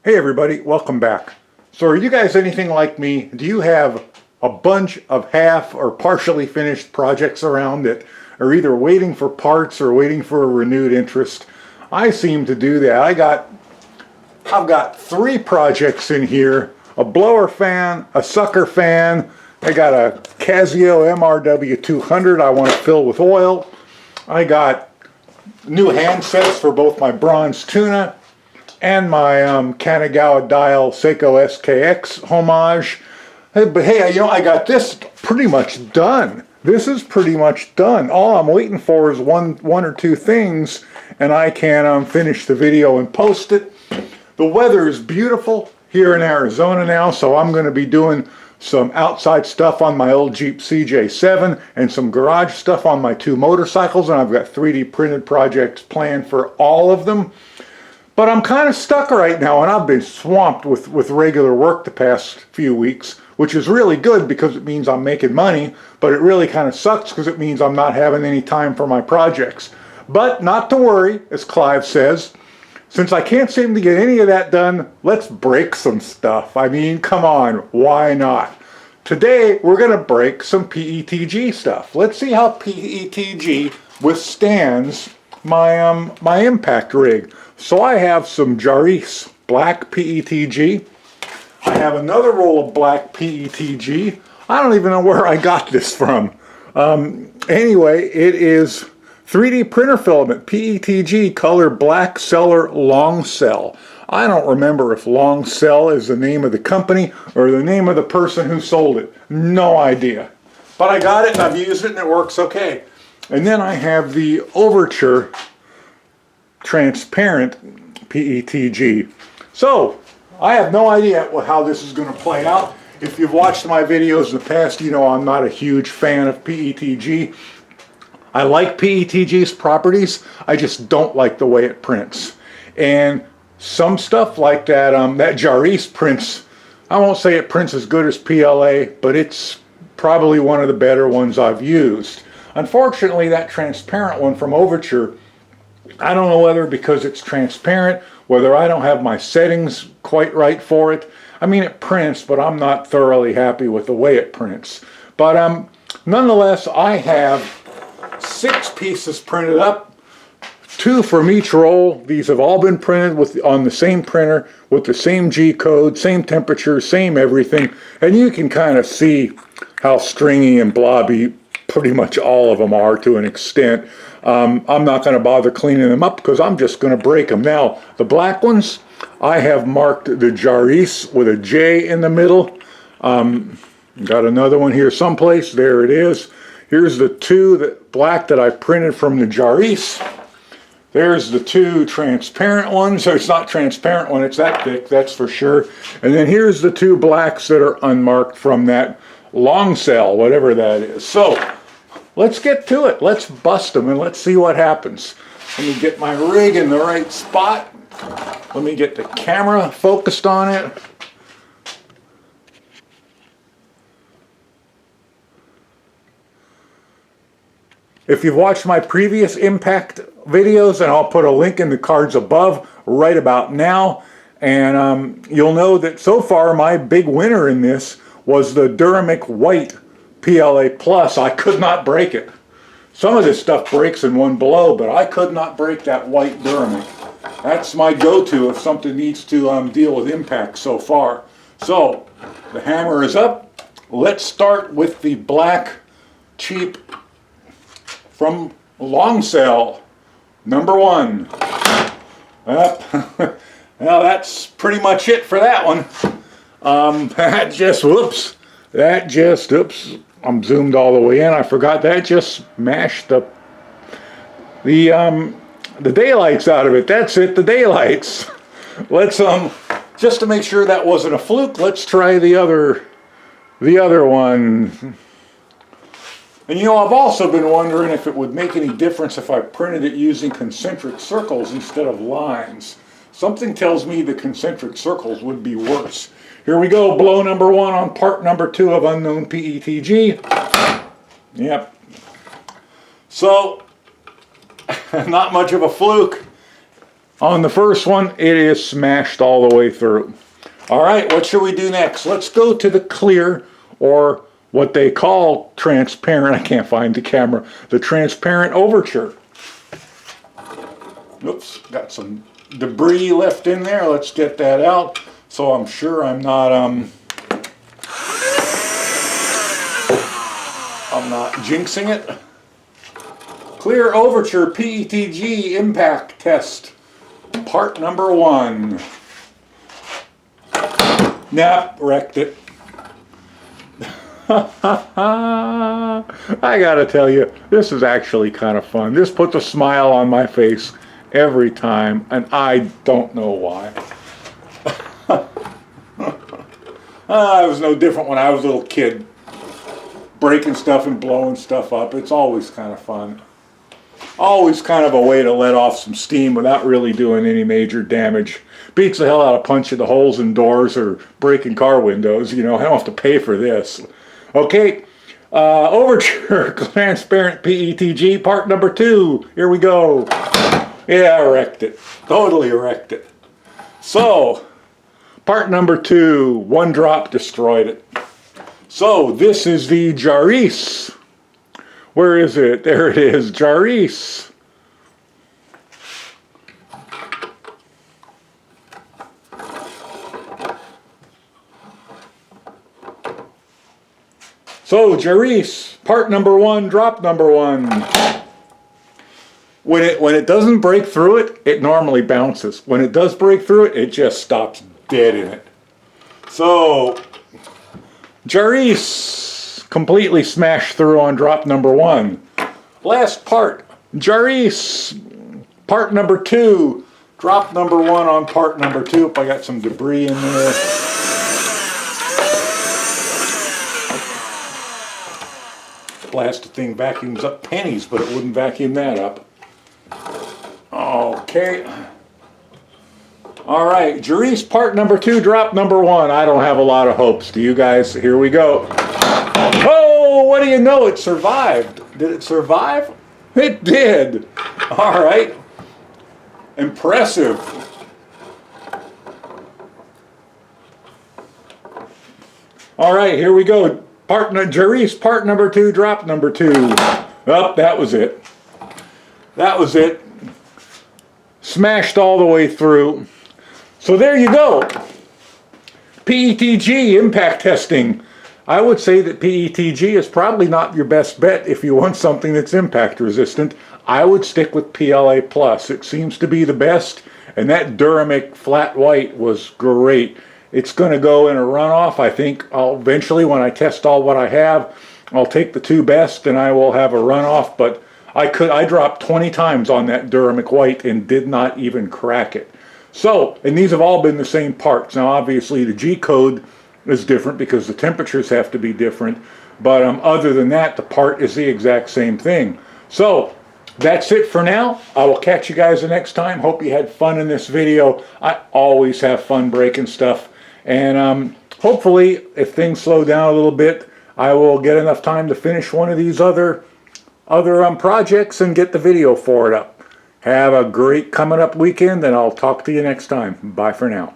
Hey everybody, welcome back. So are you guys anything like me? Do you have a bunch of half or partially finished projects around that are either waiting for parts or waiting for a renewed interest? I seem to do that. I've got 3 projects in here: a blower fan, a sucker fan, I got a Casio MRW200 I want to fill with oil, I got new handsets for both my bronze tuna and my Kanagawa dial Seiko SKX homage. But hey, you know, I got this pretty much done. This is pretty much done. All I'm waiting for is one or two things, and I can finish the video and post it. The weather is beautiful here in Arizona now, so I'm going to be doing some outside stuff on my old Jeep CJ7 and some garage stuff on my 2 motorcycles, and I've got 3D printed projects planned for all of them. But I'm kind of stuck right now, and I've been swamped with regular work the past few weeks, which is really good because it means I'm making money, but it really kind of sucks because it means I'm not having any time for my projects. But not to worry, as Clive says, since I can't seem to get any of that done, let's break some stuff. I mean, come on, why not? Today, we're going to break some PETG stuff. Let's see how PETG withstands my impact rig. So I have some Jaris black PETG. I have another roll of black PETG. I don't even know where I got this from. Anyway, it is 3D printer filament, PETG color black seller long cell. I don't remember if long cell is the name of the company or the name of the person who sold it. No idea. But I got it and I've used it and it works okay. And then I have the Overture transparent PETG. So I have no idea how this is going to play out. If you've watched my videos in the past, you know I'm not a huge fan of PETG. I like PETG's properties, I just don't like the way it prints. And some stuff like that, that Jaris prints, I won't say it prints as good as PLA, but it's probably one of the better ones I've used. Unfortunately, that transparent one from Overture, I don't know whether because it's transparent, whether I don't have my settings quite right for it. I mean, it prints, but I'm not thoroughly happy with the way it prints. But nonetheless, I have 6 pieces printed up, 2 from each roll. These have all been printed on the same printer with the same G code, same temperature, same everything. And you can kind of see how stringy and blobby pretty much all of them are to an extent. I'm not going to bother cleaning them up because I'm just going to break them. Now, the black ones, I have marked the Jaris with a J in the middle. Got another one here someplace. There it is. Here's the 2 black that I printed from the Jaris. There's the 2 transparent ones. So it's not transparent when it's that thick, that's for sure. And then here's the 2 blacks that are unmarked from that long cell, whatever that is. So let's get to it. Let's bust them and let's see what happens. Let me get my rig in the right spot. Let me get the camera focused on it. If you've watched my previous impact videos, and I'll put a link in the cards above right about now, and you'll know that so far my big winner in this was the Duramic White PLA Plus. I could not break it. Some of this stuff breaks in one blow, but I could not break that white Duramic. That's my go-to if something needs to deal with impact so far. So, the hammer is up. Let's start with the black cheap from long cell, number 1. Well, that's pretty much it for that one. I'm zoomed all the way in. I forgot that just mashed the daylights out of it. That's it, the daylights. Let's just to make sure that wasn't a fluke, let's try the other one. And you know, I've also been wondering if it would make any difference if I printed it using concentric circles instead of lines. Something tells me the concentric circles would be worse. Here we go, blow number 1 on part number 2 of unknown PETG. Yep. So, not much of a fluke. On the first one, it is smashed all the way through. All right, what should we do next? Let's go to the clear, or what they call transparent. I can't find the camera. The transparent overture. Oops, got some debris left in there. Let's get that out. So I'm sure I'm not jinxing it. Clear overture PETG impact test. Part number 1. Nah, wrecked it. I gotta tell you, this is actually kind of fun. This puts a smile on my face every time, and I don't know why. It was no different when I was a little kid. Breaking stuff and blowing stuff up. It's always kind of fun. Always kind of a way to let off some steam without really doing any major damage. Beats the hell out of punching the holes in doors or breaking car windows. You know, I don't have to pay for this. Okay, overture transparent PETG part number 2. Here we go. Yeah, I wrecked it. Totally wrecked it. So, part number 2. One drop destroyed it. So, this is the Jaris. Where is it? There it is, Jaris. So, Jaris, part number 1, drop number 1. When it doesn't break through it, it normally bounces. When it does break through it, it just stops dead in it. So, Jaris completely smashed through on drop number 1. Last part, Jaris, part number 2, drop number 1 on part number 2. I got some debris in there. The plastic thing vacuums up pennies, but it wouldn't vacuum that up. Okay. All right, Jaris, part number 2, drop number 1. I don't have a lot of hopes. Do you guys? Here we go. Oh, what do you know? It survived. Did it survive? It did. All right. Impressive. All right, here we go. Jaris, part number 2, drop number 2. Oh, that was it. That was it. Smashed all the way through. So there you go. PETG impact testing. I would say that PETG is probably not your best bet if you want something that's impact resistant. I would stick with PLA+. It seems to be the best, and that Duramic flat white was great. It's going to go in a runoff. I think I'll eventually, when I test all what I have, I'll take the 2 best and I will have a runoff, but I dropped 20 times on that Duramic white and did not even crack it. So, and these have all been the same parts. Now obviously the G code is different because the temperatures have to be different, but other than that, the part is the exact same thing. So, that's it for now. I will catch you guys the next time. Hope you had fun in this video. I always have fun breaking stuff. And hopefully, if things slow down a little bit, I will get enough time to finish one of these other projects and get the video for it up. Have a great coming up weekend, and I'll talk to you next time. Bye for now.